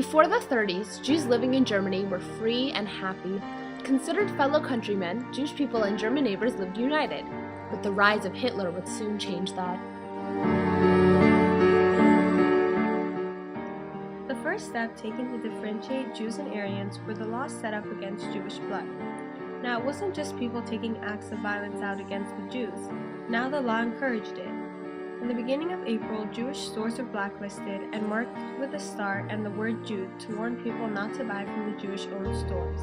Before the 30s, Jews living in Germany were free and happy. Considered fellow countrymen, Jewish people and German neighbors lived united. But the rise of Hitler would soon change that. The first step taken to differentiate Jews and Aryans were the laws set up against Jewish blood. Now, it wasn't just people taking acts of violence out against the Jews. Now the law encouraged it. In the beginning of April, Jewish stores were blacklisted and marked with a star and the word Jew to warn people not to buy from the Jewish-owned stores.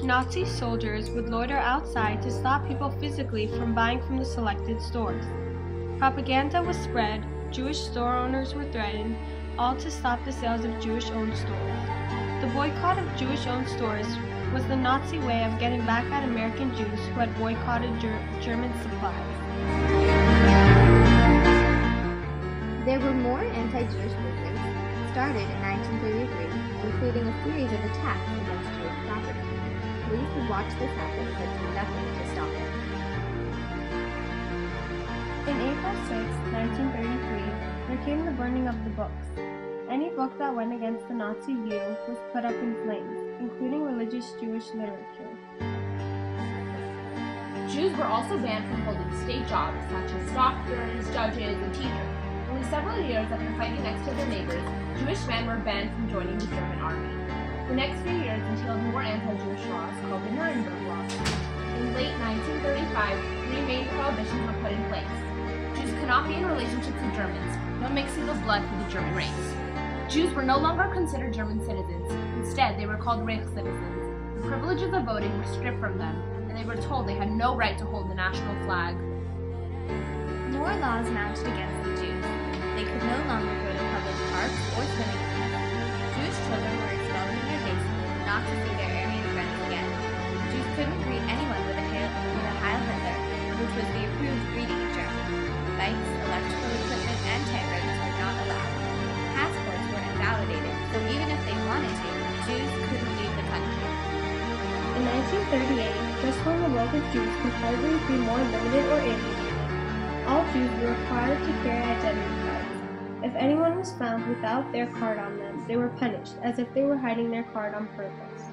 Nazi soldiers would loiter outside to stop people physically from buying from the selected stores. Propaganda was spread, Jewish store owners were threatened, all to stop the sales of Jewish-owned stores. The boycott of Jewish-owned stores was the Nazi way of getting back at American Jews who had boycotted German supplies. There were more anti-Jewish movements started in 1933, including a series of attacks against Jewish property. Police would watch this happen but do nothing to stop it. In April 6, 1933, there came the burning of the books. Any book that went against the Nazi view was put up in flames, including religious Jewish literature. Jews were also banned from holding state jobs such as doctors, judges, and teachers. Only several years after fighting next to their neighbors, Jewish men were banned from joining the German army. The next few years entailed more anti-Jewish laws called the Nuremberg Laws. In late 1935, three main prohibitions were put in place. Jews could not be in relationships with Germans, no mixing of blood for the German race. Jews were no longer considered German citizens. Instead, they were called Reich citizens. The privileges of voting were stripped from them, and they were told they had no right to hold the national flag. More laws mounted against the Jews. They could no longer go to public parks or swimming pools. Jewish children were expelled from their day school not to see their Aryan friends again. Jews couldn't greet anyone with a Heil Hitler, which was the approved greeting in Germany. Bikes, electrical equipment, and typewriters were not allowed. Passports were invalidated, so even if they wanted to, Jews couldn't leave the country. In 1938, just when the world of Jews could hardly be more limited or alienated, all Jews were required to carry identity cards. If anyone was found without their card on them, they were punished, as if they were hiding their card on purpose.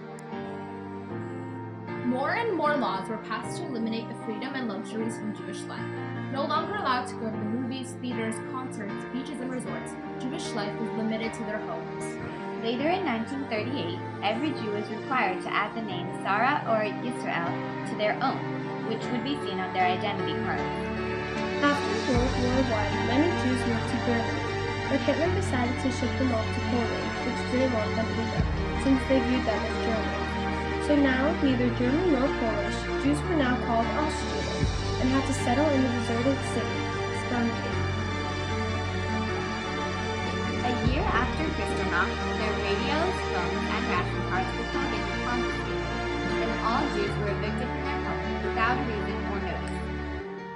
More and more laws were passed to eliminate the freedom and luxuries from Jewish life. No longer allowed to go to the movies, theaters, concerts, beaches, and resorts, Jewish life was limited to their homes. Later in 1938, every Jew was required to add the name Sarah or Yisrael to their own, which would be seen on their identity cards. After World War I, many Jews moved to Germany, but Hitler decided to ship them off to Poland, which didn't want them either, since they viewed them as Germans. So now, neither German nor Polish, Jews were now called Austrians, and had to settle in the deserted city, Spandau. A year after Kristallnacht, their radios, phones, and ration cards were found and confiscated, and all Jews were evicted from their homes without a reason or notice.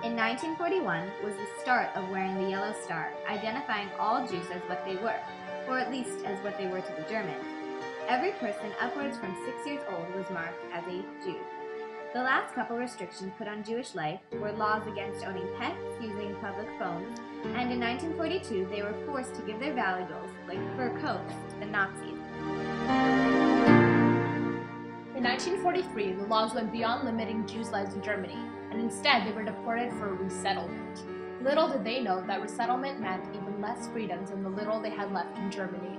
In 1941 was the start of wearing the yellow star, identifying all Jews as what they were, or at least as what they were to the Germans. Every person upwards from 6 years old was marked as a Jew. The last couple restrictions put on Jewish life were laws against owning pets, using public phones, and in 1942 they were forced to give their valuables, like fur coats, to the Nazis. In 1943, the laws went beyond limiting Jews' lives in Germany, and instead they were deported for resettlement. Little did they know that resettlement meant even less freedoms than the little they had left in Germany.